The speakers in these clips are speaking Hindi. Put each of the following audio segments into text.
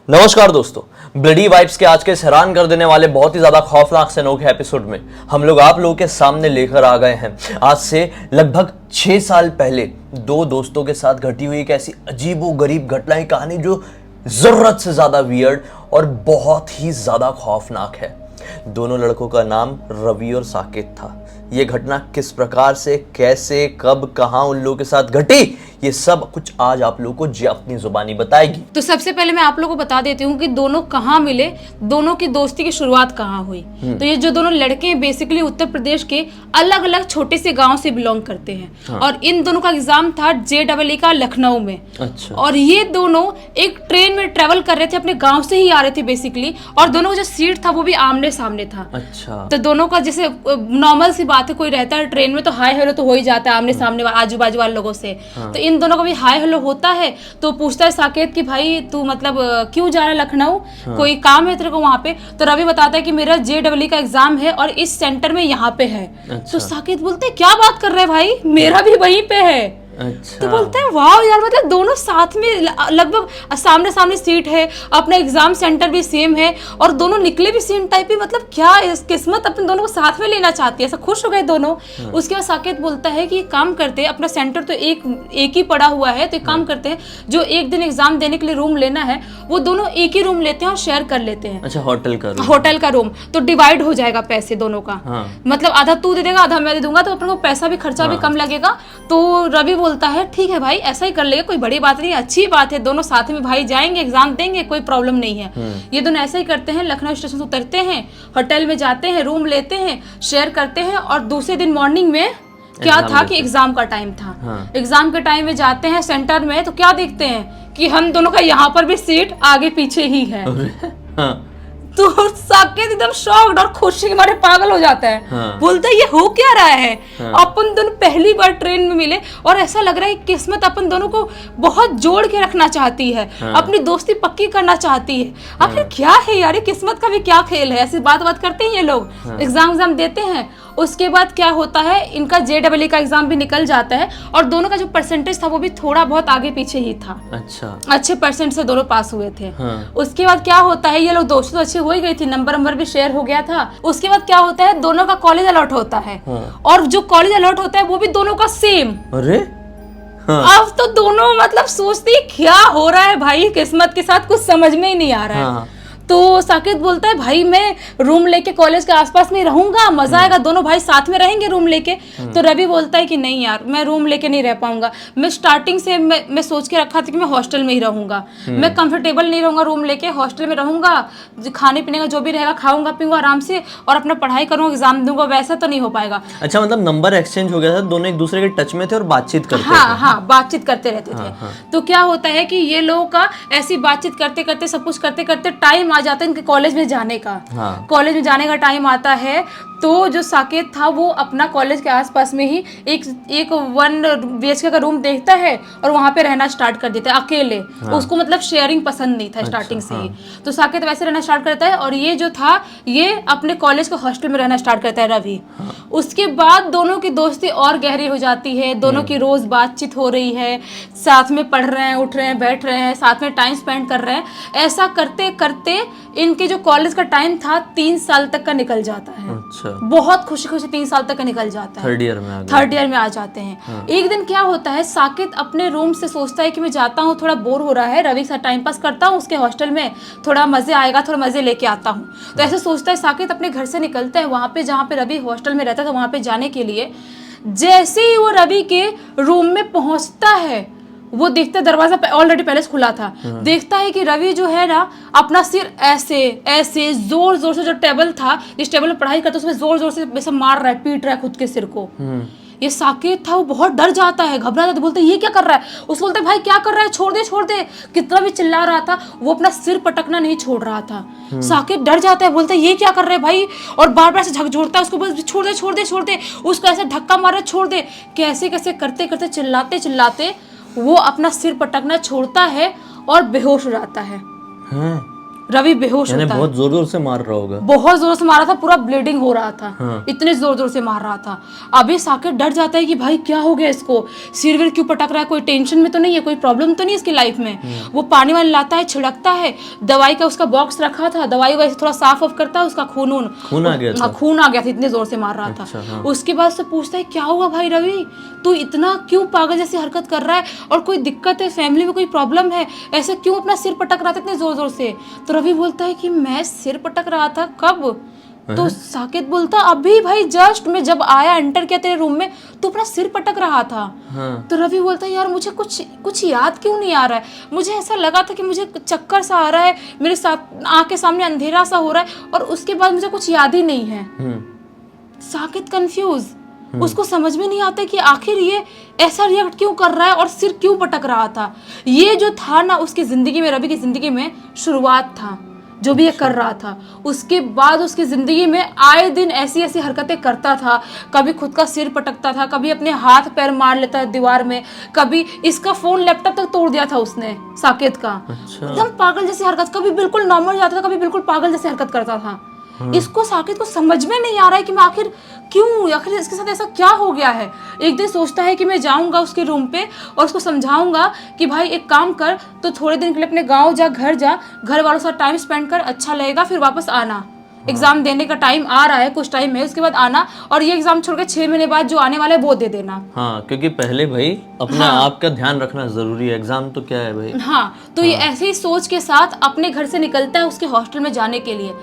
नमस्कार दोस्तों, ब्लडी वाइब्स के आज के इस हैरान कर देने वाले बहुत ही ज्यादा खौफनाक से अनोखे एपिसोड में हम लोग आप लोगों के सामने लेकर आ गए हैं आज से लगभग 6 साल पहले दो दोस्तों के साथ घटी हुई एक ऐसी अजीबोगरीब घटना की कहानी जो जरूरत से ज्यादा वियर्ड और बहुत ही ज्यादा खौफनाक है। दोनों लड़कों का नाम रवि और साकेत था। ये घटना किस प्रकार से, कैसे, कब, कहां उन लोगों के साथ घटी, ये सब कुछ आज आप लोगों को जी अपनी जुबानी बताएगी। तो सबसे पहले मैं आप लोगों को बता देती हूँ कि दोनों कहाँ मिले, दोनों की दोस्ती की शुरुआत कहाँ हुई। तो ये जो दोनों लड़के हैं बेसिकली उत्तर प्रदेश के अलग अलग छोटे से गांव से बिलोंग करते हैं। हाँ। और इन दोनों का एग्जाम था JEE का लखनऊ में। अच्छा। और ये दोनों एक ट्रेन में ट्रेवल कर रहे थे, अपने गाँव से ही आ रहे थे बेसिकली, और दोनों का जो सीट था वो भी आमने सामने था। अच्छा। तो दोनों का जैसे नॉर्मल सी बात है, कोई रहता है ट्रेन में तो हाय हेलो तो हो ही जाता है आमने सामने आजू बाजू वाले लोगों से। हाँ। तो इन दोनों का भी हाय हेलो होता है। तो पूछता है साकेत कि भाई तू मतलब क्यों जा रहा है लखनऊ? हाँ। कोई काम है तेरे को वहाँ पे? तो रवि बताता है कि मेरा JEE का एग्जाम है और इस सेंटर में यहाँ पे है। अच्छा। तो साकेत बोलते हैं क्या बात कर रहे हैं भाई, मेरा भी वहीं पे है। अच्छा। तो बोलते हैं वाह यार, मतलब दोनों साथ में लगभग सामने सामने सीट है, अपना एग्जाम सेंटर भी सेम है और दोनों निकले भी सेम टाइप ही, मतलब क्या किस्मत अपने दोनों को साथ में लेना चाहती है। ऐसा खुश हो गए दोनों। हाँ। उसके बाद साकेत बोलता है कि काम करते हैं, अपना सेंटर तो एक ही पड़ा हुआ है, तो एक काम करते हैं, जो एक दिन एग्जाम देने के लिए रूम लेना है वो दोनों एक ही रूम लेते हैं और शेयर कर लेते हैं। अच्छा, होटल का रूम तो डिवाइड हो जाएगा पैसे दोनों का। हाँ। मतलब आधा तू दे देगा आधा मैं दे दूंगा, तो अपने को पैसा भी खर्चा भी कम लगेगा। तो रवि बोलता है ठीक है भाई ऐसा ही कर लेगा, कोई बड़ी बात नहीं, अच्छी बात है, दोनों साथ में भाई जाएंगे एग्जाम देंगे, कोई प्रॉब्लम नहीं है। ये दोनों ऐसा ही करते हैं, लखनऊ स्टेशन से उतरते हैं, होटल में जाते हैं, रूम लेते हैं, शेयर करते हैं और दूसरे दिन मॉर्निंग में क्या था कि एग्जाम का टाइम था। हाँ। एग्जाम के टाइम में जाते हैं सेंटर में तो क्या देखते हैं कि हम दोनों का यहाँ पर भी सीट आगे पीछे ही है। हाँ। तो साकेत एकदम शॉक्ड और खुशी के मारे पागल हो जाता है। हाँ। बोलता है ये हो क्या रहा है। हाँ। अपन दोनों पहली बार ट्रेन में मिले और ऐसा लग रहा है किस्मत अपन दोनों को बहुत जोड़ के रखना चाहती है। हाँ। अपनी दोस्ती पक्की करना चाहती है। आखिर क्या है यार, ये किस्मत का भी क्या खेल है। ऐसी बात करते हैं ये लोग। हाँ। एग्जाम देते हैं, उसके बाद क्या होता है इनका JEE का एग्जाम भी निकल जाता है और दोनों का जो परसेंटेज था वो भी थोड़ा बहुत आगे पीछे ही था। अच्छा। अच्छे परसेंट से दोनों पास हुए थे। हाँ। उसके बाद क्या होता है, ये लोग दोस्तों तो अच्छी हो ही गई थी, नंबर भी शेयर हो गया था। उसके बाद क्या होता है, दोनों का कॉलेज अलॉट होता है। हाँ। और जो कॉलेज अलॉट होता है वो भी दोनों का सेम। अरे हाँ। अब तो दोनों मतलब सोचती क्या हो रहा है भाई, किस्मत के साथ कुछ समझ में ही नहीं आ रहा है। हाँ। तो साकेत बोलता है भाई मैं रूम लेके कॉलेज के आसपास में रहूंगा, मजा आएगा, दोनों भाई साथ में रहेंगे रूम लेके। तो रवि बोलता है कि नहीं यार मैं रूम लेके नहीं रह पाऊंगा, मैं स्टार्टिंग से मैं सोच के रखा था कि मैं हॉस्टल में ही रहूंगा। मैं कंफर्टेबल नहीं रहूंगा रूम लेके, हॉस्टल में रहूंगा, खाने पीने का जो भी रहेगा खाऊंगा पीऊंगा आराम से और अपना पढ़ाई करूंगा, एग्जाम दूंगा, वैसा तो नहीं हो पाएगा। अच्छा, मतलब नंबर एक्सचेंज हो गया था, दोनों एक दूसरे के टच में थे और बातचीत करते थे। हाँ, बातचीत करते रहते थे। तो क्या होता है कि ये लोगों का ऐसी बातचीत करते करते सब कुछ करते करते टाइम आ जाता है इनके कॉलेज में जाने का। हाँ। कॉलेज में जाने का टाइम आता है तो जो साकेत था वो अपना कॉलेज के आसपास में ही एक 1 BHK का रूम देखता है और वहां पे रहना स्टार्ट कर देता है अकेले। हाँ। उसको मतलब शेयरिंग पसंद नहीं था। अच्छा, स्टार्टिंग से ही। तो साकेत वैसे रहना स्टार्ट करता है और ये जो था ये अपने कॉलेज के हॉस्टल में रहना स्टार्ट करता है रवि। हाँ। उसके बाद दोनों की दोस्ती और गहरी हो जाती है, दोनों की रोज बातचीत हो रही है, साथ में पढ़ रहे हैं, उठ रहे हैं, बैठ रहे हैं, साथ में टाइम स्पेंड कर रहे हैं। ऐसा करते करते इनके जो कॉलेज का टाइम था 3 साल तक का निकल जाता है। अच्छा। बहुत खुशी 3 साल तक का निकल जाता है। थर्ड ईयर में आ जाते हैं। हाँ। एक दिन क्या होता है, साकेत अपने रूम से सोचता है कि मैं जाता हूँ, थोड़ा बोर हो रहा है, रवि के साथ टाइम पास करता हूँ उसके हॉस्टल में, थोड़ा मजे आएगा, थोड़ा मजे लेके आता हूँ। तो ऐसे सोचता है साकेत, अपने घर से निकलता है वहां पे जहाँ पे रवि हॉस्टल में रहता था वहां पे जाने के लिए। जैसे ही वो रवि के रूम में पहुंचता है वो देखता है दरवाजा ऑलरेडी पहले से खुला था। देखता है कि रवि जो है ना अपना सिर ऐसे ऐसे जोर जोर से, जो टेबल था जिस टेबल में पढ़ाई करता उसमें जोर जोर से वैसे मार रहा है, पीट रहा है खुद के सिर को। ये साकेत था वो बहुत डर जाता है, घबरा जाता है, बोलते ये क्या कर रहा है। उसको बोलते भाई क्या कर रहा है, छोड़ दे। कितना भी चिल्ला रहा था वो अपना सिर पटकना नहीं छोड़ रहा था। साकेत डर जाता है, बोलता है ये क्या कर रहे हैं भाई, और बार बार से झकझोरता है उसको, बस छोड़ दे, उसको ऐसे धक्का मारे छोड़ दे। कैसे करते करते चिल्लाते वो अपना सिर पटकना छोड़ता है और बेहोश हो जाता है। रवि बेहोश यानी होता है। बहुत जोर जोर से मार रहा होगा। बहुत जोर से मारा था, पूरा ब्लीडिंग हो रहा था। हाँ। इतने जोर जोर से मार रहा था। अभी साकेत डर जाता है कि भाई क्या हो गया इसको, सिर विर क्यों पटक रहा है, कोई टेंशन में तो नहीं है, कोई प्रॉब्लम तो नहीं इसकी लाइफ में। वो पानी वानी लाता है, छिड़कता है, दवाई का उसका बॉक्स रखा था, दवाई वैसे थोड़ा साफ ऑफ करता है, उसका खून आ गया था। खून आ गया था, इतने जोर से मार रहा था। अच्छा, हाँ। उसके बाद से पूछता है क्या हुआ भाई रवि, तू इतना क्यों पागल जैसी हरकत कर रहा है, और कोई दिक्कत है, फैमिली में कोई प्रॉब्लम है, ऐसे क्यों अपना सिर पटक रहा था इतने जोर जोर से। तो रवि बोलता है कि मैं सिर पटक रहा था, कब? तो साकेत बोलता अभी भाई जस्ट मैं जब आया, एंटर किया तेरे रूम में, तो अपना सिर पटक रहा था। हाँ। तो रवि बोलता है यार मुझे कुछ याद क्यों नहीं आ रहा है, मुझे ऐसा लगा था कि मुझे चक्कर सा आ रहा है, मेरे साथ आँख के सामने अंधेरा सा हो रहा है, और उसके बाद मुझे कुछ याद ही नहीं है। साकेत कंफ्यूज, उसको समझ में नहीं आता कि आखिर ये ऐसा रिएक्ट क्यों कर रहा है और सिर क्यों पटक रहा था। ये जो था ना उसकी जिंदगी में, रवि की जिंदगी में शुरुआत था जो भी ये कर रहा था। उसके बाद उसकी जिंदगी में आए दिन ऐसी ऐसी हरकतें करता था, कभी खुद का सिर पटकता था, कभी अपने हाथ पैर मार लेता है दीवार में, कभी इसका फोन लैपटॉप तक तोड़ दिया था उसने साकेत का। एकदम पागल जैसी हरकत, कभी बिल्कुल नॉर्मल जाता था, कभी बिल्कुल पागल जैसी हरकत करता था। इसको साकेत को समझ में नहीं आ रहा है कि मैं आखिर इसके साथ ऐसा क्या हो गया है। एक दिन सोचता है कि मैं जाऊंगा उसके रूम पे और उसको समझाऊंगा कि भाई एक काम कर, तो थोड़े दिन के लिए अपने गांव जा, घर वालों के साथ टाइम स्पेंड कर, अच्छा लगेगा, फिर वापस आना। एग्जाम देने का टाइम आ रहा है, कुछ टाइम है, उसके बाद आना, और ये एग्जाम छोड़ के 6 महीने बाद जो आने वाला है वो दे देना। हाँ, क्योंकि पहले भाई अपना आपका ध्यान रखना जरूरी है, एग्जाम तो क्या है भाई। हाँ, तो ये ऐसे ही सोच के साथ अपने घर से निकलता है उसके हॉस्टल में जाने के लिए।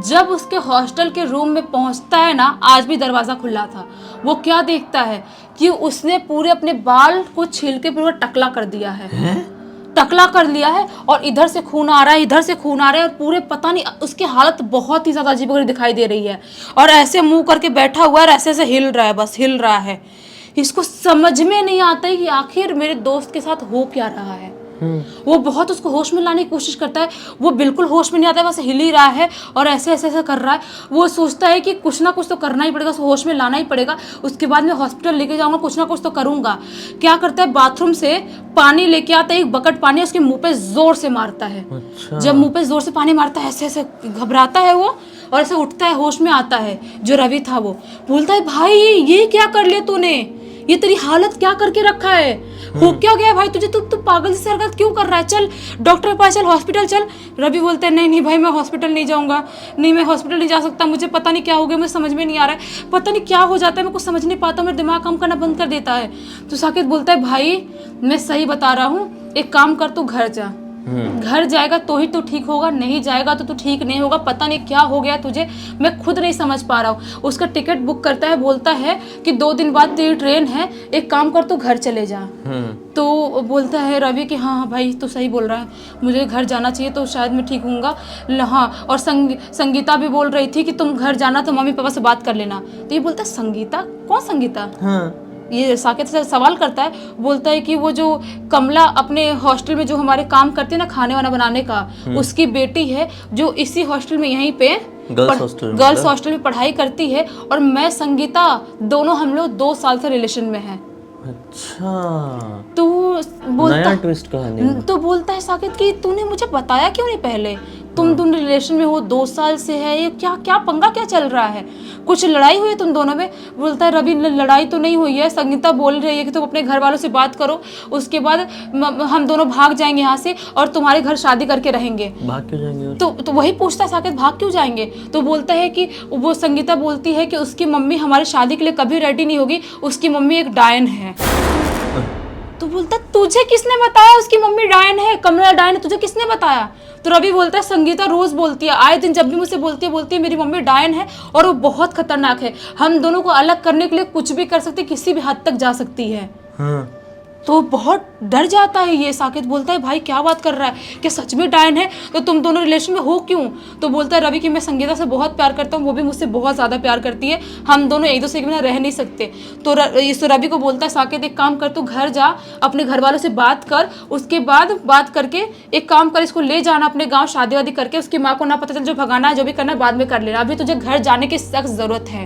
जब उसके हॉस्टल के रूम में पहुंचता है ना, आज भी दरवाजा खुला था, वो क्या देखता है कि उसने पूरे अपने बाल को छील के पूरा टकला कर दिया है। टकला कर लिया है, और इधर से खून आ रहा है, इधर से खून आ रहा है, और पूरे पता नहीं उसकी हालत बहुत ही ज्यादा अजीबोगरीब दिखाई दे रही है, और ऐसे मुंह करके बैठा हुआ है, ऐसे ऐसे हिल रहा है, बस हिल रहा है। इसको समझ में नहीं आता है कि आखिर मेरे दोस्त के साथ हो क्या रहा है। वो बहुत उसको होश में लाने की कोशिश करता है, वो बिल्कुल होश में नहीं आता है, बस हिल ही रहा है और ऐसे ऐसे ऐसे कर रहा है। वो सोचता है कि कुछ ना कुछ तो करना ही पड़ेगा, उसको होश में लाना ही पड़ेगा, उसके बाद मैं हॉस्पिटल लेके जाऊंगा, कुछ ना कुछ तो करूंगा। क्या करता है, बाथरूम से पानी लेके आता है, एक बकेट पानी उसके मुंह पे जोर से मारता है। अच्छा। जब मुंह पे जोर से पानी मारता है, ऐसे ऐसे घबराता है वो, और ऐसे उठता है, होश में आता है। जो रवि था वो बोलता है भाई ये क्या कर लिया तूने, ये तेरी हालत क्या करके रखा है, हो क्या गया भाई तुझे, तू पागल से हरकत क्यों कर रहा है, चल डॉक्टर के पास चल, हॉस्पिटल चल। रवि बोलते हैं नहीं भाई मैं हॉस्पिटल नहीं जाऊंगा, नहीं मैं हॉस्पिटल नहीं जा सकता, मुझे पता नहीं क्या हो गया, मुझे समझ में नहीं आ रहा है, पता नहीं क्या हो जाता है, मैं कुछ समझ नहीं पाता, मेरा दिमाग काम करना बंद कर देता है। तो साकेत बोलता है भाई मैं सही बता रहा हूँ, एक काम कर, तू घर जा, घर जाएगा तो ही तो ठीक होगा, नहीं जाएगा तो तू ठीक नहीं होगा, पता नहीं क्या हो गया तुझे, मैं खुद नहीं समझ पा रहा हूँ। उसका टिकट बुक करता है, बोलता है कि 2 दिन बाद तेरी ट्रेन है, एक काम कर तू घर चले जा। तो बोलता है रवि कि हाँ भाई तू सही बोल रहा है, मुझे घर जाना चाहिए तो शायद मैं ठीक हूँगा। हाँ, और संगीता भी बोल रही थी कि तुम घर जाना तो मम्मी पापा से बात कर लेना। तो ये बोलता है संगीता, कौन संगीता? ये साकेत से सवाल करता है, बोलता है कि वो जो कमला अपने हॉस्टल में जो हमारे काम करते हैं ना खाने वाना बनाने का, उसकी बेटी है जो इसी हॉस्टल में यहीं पे गर्ल्स हॉस्टल में पढ़ाई करती है, और मैं संगीता दोनों हम लोग 2 साल से रिलेशन में हैं। अच्छा, तो बोलता नया ट्विस्ट कहानी। तो बोलता है साकेत कि तूने मुझे बताया क्यों नहीं पहले, तुम दोनों रिलेशन में हो 2 साल से है, ये क्या पंगा क्या चल रहा है, कुछ लड़ाई हुई है तुम दोनों में? बोलता है रवि लड़ाई तो नहीं हुई है, संगीता बोल रही है कि तुम अपने घर वालों से बात करो, उसके बाद हम दोनों भाग जाएंगे यहाँ से और तुम्हारे घर शादी करके रहेंगे। भाग क्यों जाएंगे? तो वही पूछता है साकेत भाग क्यों जाएंगे? तो बोलता है कि वो संगीता बोलती है कि उसकी मम्मी हमारी शादी के लिए कभी रेडी नहीं होगी, उसकी मम्मी एक डायन है। तो बोलता तुझे किसने बताया उसकी मम्मी डायन है, कमला डायन है, तुझे किसने बताया? तो रवि बोलता है संगीता रोज बोलती है, आए दिन जब भी मुझसे बोलती है मेरी मम्मी डायन है और वो बहुत खतरनाक है, हम दोनों को अलग करने के लिए कुछ भी कर सकती, किसी भी हद तक जा सकती है। तो बहुत डर जाता है ये। साकेत बोलता है भाई क्या बात कर रहा है, क्या सच में डायन है? तो तुम दोनों रिलेशन में हो क्यों? तो बोलता है रवि कि मैं संगीता से बहुत प्यार करता हूँ, वो भी मुझसे बहुत ज़्यादा प्यार करती है, हम दोनों एक दूसरे के बिना रह नहीं सकते। तो रवि को बोलता है साकेत एक काम कर, तू घर जा, अपने घर वालों से बात कर, उसके बाद बात करके एक काम कर, इसको ले जाना अपने गाँव, शादी वादी करके, उसकी माँ को ना पता चल, जो भगाना है जो भी करना है बाद में कर लेना, अभी तुझे घर जाने की सख्त ज़रूरत है।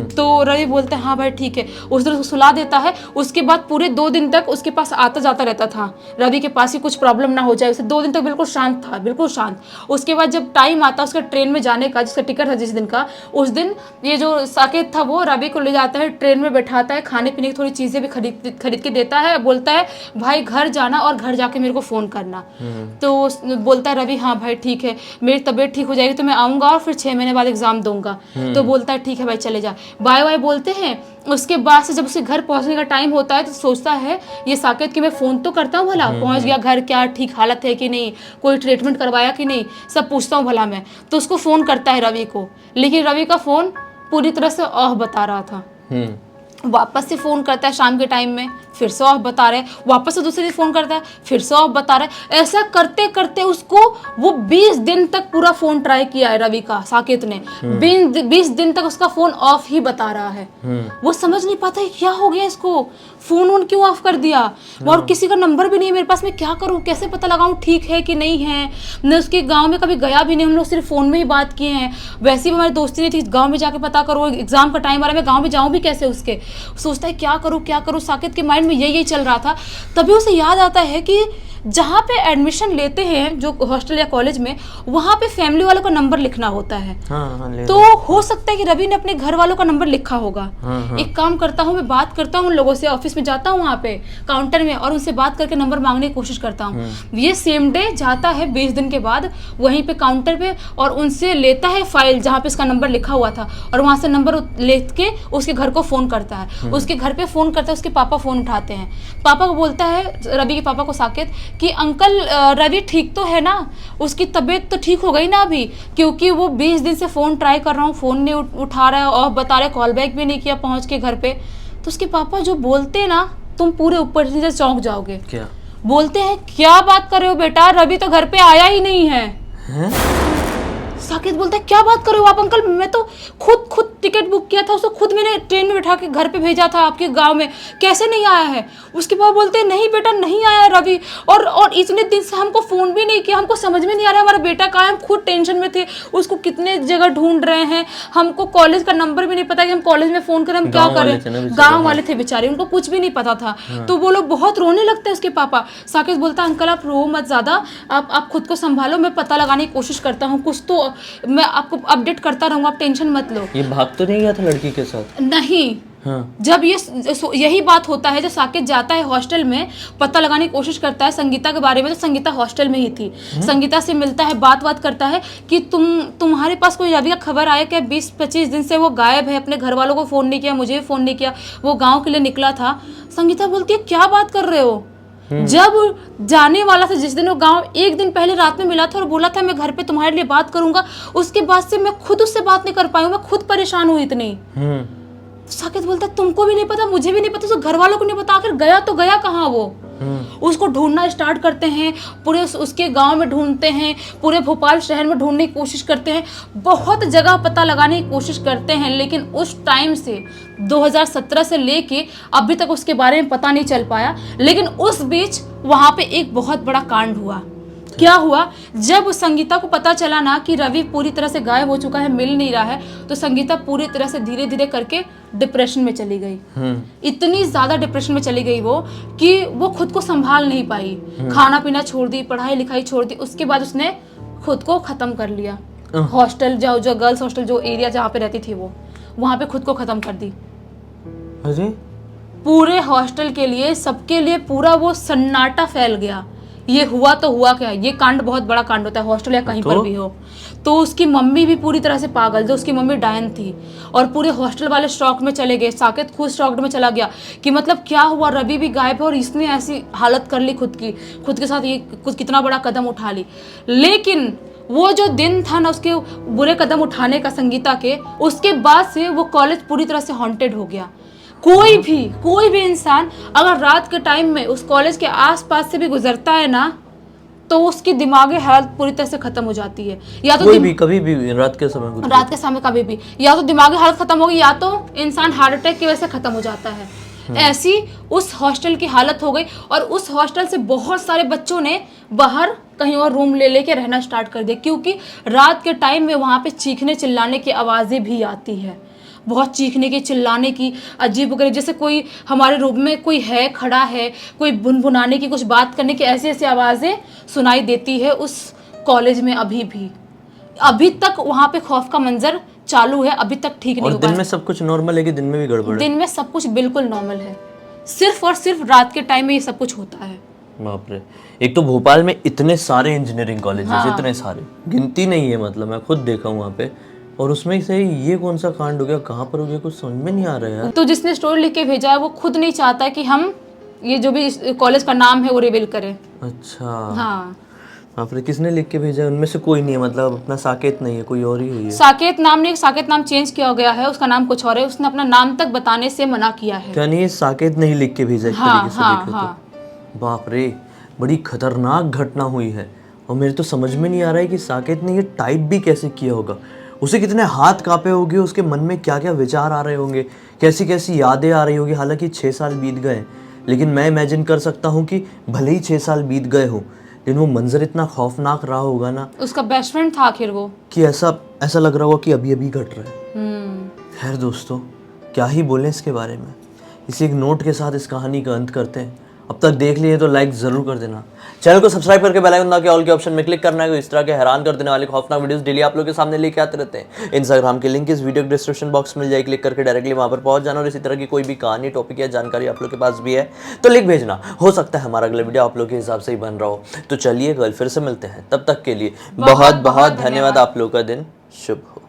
तो रवि बोलता है हाँ भाई ठीक है, उस दिन उसको सुला देता है। उसके बाद पूरे 2 दिन तक उसके पास आता जाता रहता था, रवि के पास ही कुछ प्रॉब्लम ना हो जाए उसे। 2 दिन तक बिल्कुल शांत था, बिल्कुल शांत। उसके बाद जब टाइम आता उसका ट्रेन में जाने का, जिसका टिकट था जिस दिन का, उस दिन ये जो साकेत था वो रवि को ले जाता है, ट्रेन में बैठाता है, खाने पीने की थोड़ी चीज़ें भी खरीद के देता है, बोलता है भाई घर जाना और घर जाके मेरे को फ़ोन करना। तो बोलता है रवि हाँ भाई ठीक है, मेरी तबीयत ठीक हो जाएगी तो मैं आऊँगा और फिर 6 महीने बाद एग्ज़ाम दूंगा। तो बोलता है ठीक है भाई चले जा, बाय बाय बोलते हैं। उसके बाद से जब उसके घर पहुंचने का टाइम होता है तो सोचता है ये साकेत कि मैं फ़ोन तो करता हूँ भला, पहुंच गया घर, क्या ठीक हालत है कि नहीं, कोई ट्रीटमेंट करवाया कि नहीं, सब पूछता हूँ भला मैं। तो उसको फ़ोन करता है रवि को, लेकिन रवि का फ़ोन पूरी तरह से ऑफ बता रहा था। वापस से फ़ोन करता है शाम के टाइम में, फिर से ऑफ बता रहे, वापस से दूसरे दिन फ़ोन करता है, फिर से ऑफ बता रहे। ऐसा करते करते उसको वो 20 दिन तक पूरा फ़ोन ट्राई किया है रवि का, साकेत ने 20 दिन तक उसका फ़ोन ऑफ ही बता रहा है। वो समझ नहीं पाता है क्या हो गया इसको, फ़ोन ऑन क्यों ऑफ कर दिया, और किसी का नंबर भी नहीं है मेरे पास, मैं क्या करूँ, कैसे पता लगाऊँ ठीक है कि नहीं है। मैं उसके गाँव में कभी गया भी नहीं, हम लोग सिर्फ फ़ोन में ही बात किए हैं, वैसे भी हमारी दोस्ती नहीं थी, गाँव में जाके पता करो, एग्ज़ाम का टाइम आ रहा है, मैं गाँव में जाऊँ भी कैसे उसके। सोचता है क्या करूँ क्या करूँ, साकेत के माइंड में यही चल रहा था। तभी उसे याद आता है कि जहाँ पे एडमिशन लेते हैं जो हॉस्टल या कॉलेज में, वहाँ पे फैमिली वालों का नंबर लिखना होता है। तो हो सकता है कि रवि ने अपने घर वालों का नंबर लिखा होगा। एक काम करता हूँ, मैं बात करता हूँ उन लोगों से, ऑफिस में जाता हूँ वहाँ पे काउंटर में और उनसे बात करके नंबर मांगने की कोशिश करता हूँ। ये सेम डे जाता है 20 दिन के बाद वहीं पे काउंटर पे और उनसे लेता है फाइल जहाँ पे इसका नंबर लिखा हुआ था, और वहाँ से नंबर लेके उसके घर को फ़ोन करता है। उसके घर पे फ़ोन करता है, उसके पापा फ़ोन उठाते हैं। पापा को बोलता है, रवि के पापा को, साकेत, कि अंकल रवि ठीक तो है ना, उसकी तबीयत तो ठीक हो गई ना अभी, क्योंकि वो 20 दिन से फ़ोन ट्राई कर रहा हूँ, फ़ोन नहीं उठा रहा है, और बता रहे कॉल बैक भी नहीं किया पहुँच के घर पे। तो उसके पापा जो बोलते ना, तुम पूरे ऊपर से चौंक जाओगे। क्या बोलते हैं, क्या बात कर रहे हो बेटा, रवि तो घर पे आया ही नहीं है। साकेत बोलता है, क्या बात कर रहे हो आप अंकल, मैं तो खुद टिकट बुक किया था, उसको खुद मैंने ट्रेन में बैठा के घर पे भेजा था आपके गांव में, कैसे नहीं आया है। उसके बाद बोलते हैं, नहीं बेटा नहीं आया रवि, और इतने दिन से हमको फ़ोन भी नहीं किया, हमको समझ में नहीं आ रहा हमारा बेटा कहाँ है, हम खुद टेंशन में थे, उसको कितने जगह ढूंढ रहे हैं, हमको कॉलेज का नंबर भी नहीं पता कि हम कॉलेज में फ़ोन करें, हम क्या करें। गाँव वाले थे बेचारे, उनको कुछ भी नहीं पता था। तो वो लोग बहुत रोने लगते हैं उसके पापा। साकेत बोलता है, अंकल आप रो मत ज़्यादा, आप खुद को संभालो, मैं पता लगाने की कोशिश करता हूँ, कुछ तो मैं आपको अपडेट करता रहूँगा, आप टेंशन मत लो। ये भाग तो नहीं गया था लड़की के साथ? नहीं। जब यही बात होता है, जब साकेत जाता है हॉस्टल में, पता लगाने की कोशिश करता है संगीता के बारे में, तो संगीता हॉस्टल में ही थी। संगीता से मिलता है, बात करता है कि तुम्हारे पास कोई रवि का खबर आया क्या, 20-25 दिन से वो गायब है, अपने घर वालों को फ़ोन नहीं किया, मुझे भी फ़ोन नहीं किया, वो गाँव के लिए निकला था। संगीता बोलती है, क्या बात कर रहे हो, जब जाने वाला था जिस दिन वो गांव, 1 दिन पहले रात में मिला था और बोला था मैं घर पे तुम्हारे लिए बात करूंगा, उसके बाद से मैं खुद उससे बात नहीं कर पाई हूँ, मैं खुद परेशान हूँ इतनी। साकेत बोलता है, तुमको भी नहीं पता, मुझे भी नहीं पता, उसको घर वालों को नहीं पता, आखिर गया तो गया कहाँ वो। उसको ढूंढना स्टार्ट करते हैं, पूरे उसके गांव में ढूंढते हैं, पूरे भोपाल शहर में ढूंढने की कोशिश करते हैं, बहुत जगह पता लगाने की कोशिश करते हैं, लेकिन उस टाइम से 2017 से लेके अभी तक उसके बारे में पता नहीं चल पाया। लेकिन उस बीच वहां पे एक बहुत बड़ा कांड हुआ। क्या हुआ, जब संगीता को पता चला ना कि रवि पूरी तरह से गायब हो चुका है, मिल नहीं रहा है, तो संगीता पूरी तरह से धीरे धीरे करके डिप्रेशन में चली गई। इतनी ज्यादा डिप्रेशन में चली गई वो कि वो खुद को संभाल नहीं पाई, खाना पीना छोड़ दी, पढ़ाई लिखाई छोड़ दी। उसके बाद उसने खुद को खत्म कर लिया। हॉस्टल जो गर्ल्स हॉस्टल जो एरिया जहाँ पे रहती थी वो, वहां पे खुद को खत्म कर दी। अरे पूरे हॉस्टल के लिए, सबके लिए पूरा वो सन्नाटा फैल गया। ये हुआ तो हुआ क्या, ये कांड बहुत बड़ा कांड होता है हॉस्टल या कहीं पर भी हो। तो उसकी मम्मी भी पूरी तरह से पागल, जो उसकी मम्मी डायन थी, और पूरे हॉस्टल वाले शॉक में चले गए। साकेत खुद शॉक्ड में चला गया कि मतलब क्या हुआ, रवि भी गायब है और इसने ऐसी हालत कर ली खुद के साथ, ये कुछ कितना बड़ा कदम उठा ली। लेकिन वो जो दिन था ना उसके बुरे कदम उठाने का संगीता के, उसके बाद से वो कॉलेज पूरी तरह से हॉन्टेड हो गया। कोई भी इंसान अगर रात के टाइम में उस कॉलेज के आसपास से भी गुजरता है ना, तो उसकी दिमागी हालत पूरी तरह से खत्म हो जाती है। या तो कभी भी रात के समय कभी भी या तो दिमागी हालत खत्म होगी, या तो इंसान हार्ट अटैक की वजह से खत्म हो जाता है। ऐसी उस हॉस्टल की हालत हो गई, और उस हॉस्टल से बहुत सारे बच्चों ने बाहर कहीं और रूम लेके रहना स्टार्ट कर दिया, क्योंकि रात के टाइम में वहाँ पे चीखने चिल्लाने की आवाज़ें भी आती है। बहुत चीखने की, चिल्लाने की, अजीब वगैरह, जैसे कोई हमारे रूम में कोई है, खड़ा है, कोई बुनबुनाने की, कुछ बात करने की, ऐसी ऐसी आवाज़ें सुनाई देती है उस कॉलेज में अभी तक वहाँ पे खौफ का मंजर चालू है, अभी तक ठीक नहीं और हो दिन पाया। में सब कुछ नॉर्मल है कि दिन में भी गड़बड़ है? दिन में सब कुछ बिल्कुल नॉर्मल है, सिर्फ और सिर्फ रात के टाइम में ये सब कुछ होता है। बाप रे। एक तो भोपाल में इतने सारे इंजीनियरिंग कॉलेजेस, हाँ। इतने सारे, गिनती नहीं है, मतलब मैं खुद देखा हूँ वहाँ पे, और उसमें से ये कौन सा कांड हो गया, कहाँ पर हो गया, कुछ समझ में नहीं आ रहा है यार। तो जिसने स्टोरी लिख के भेजा है वो खुद नहीं चाहता कि हम ये जो भी कॉलेज का नाम है वो रिवील करें। अच्छा। हाँ, बाप रे, किसने लिख के भेजा है? उनमें से कोई नहीं है, मतलब अपना साकेत नहीं है, कोई और ही है ये? साकेत नाम नहीं, साकेत नाम चेंज किया गया है, उसका नाम कुछ और है, उसने अपना नाम तक बताने से मना किया है। क्या नहीं, ये साकेत नहीं लिख के भेजा एक हाँ, तरीके से हाँ, देखे हाँ। तो? बाप रे, बड़ी खतरनाक घटना हुई है, और मेरे तो समझ में नहीं आ रहा है कि साकेत ने ये टाइप भी कैसे किया होगा। उसे कितने हाथ कांपे होंगे, उसके मन में क्या क्या विचार आ रहे होंगे, कैसी कैसी यादें आ रही होगी। हालांकि 6 साल बीत गए, लेकिन मैं इमेजिन कर सकता हूँ कि भले ही 6 साल बीत गए हों, लेकिन वो मंजर इतना खौफनाक रहा होगा ना, उसका बेस्ट फ्रेंड था आखिर वो। कि ऐसा लग रहा होगा कि अभी अभी घट रहा है। खैर दोस्तों, क्या ही बोलें इसके बारे में। इसी एक नोट के साथ इस कहानी का अंत करते हैं। अब तक देख लिए तो लाइक ज़रूर कर देना, चैनल को सब्सक्राइब करके बेल आइकन दबा के ऑल के ऑप्शन में क्लिक करना है। इस तरह के हैरान कर देने वाले खौफनाक वीडियोस डेली आप लोगों के सामने लेके आते रहते हैं। इंस्टाग्राम की लिंक इस वीडियो के डिस्क्रिप्शन बॉक्स में मिल जाएगी, क्लिक करके डायरेक्टली वहां पर पहुंच जाना। और इसी तरह की कोई भी कहानी, टॉपिक या जानकारी आप लोग के पास भी है तो लिख भेजना, हो सकता है हमारा अगला वीडियो आप लोग के हिसाब से ही बन रहा हो। तो चलिए कल फिर से मिलते हैं, तब तक के लिए बहुत बहुत धन्यवाद। आप लोग का दिन शुभ हो।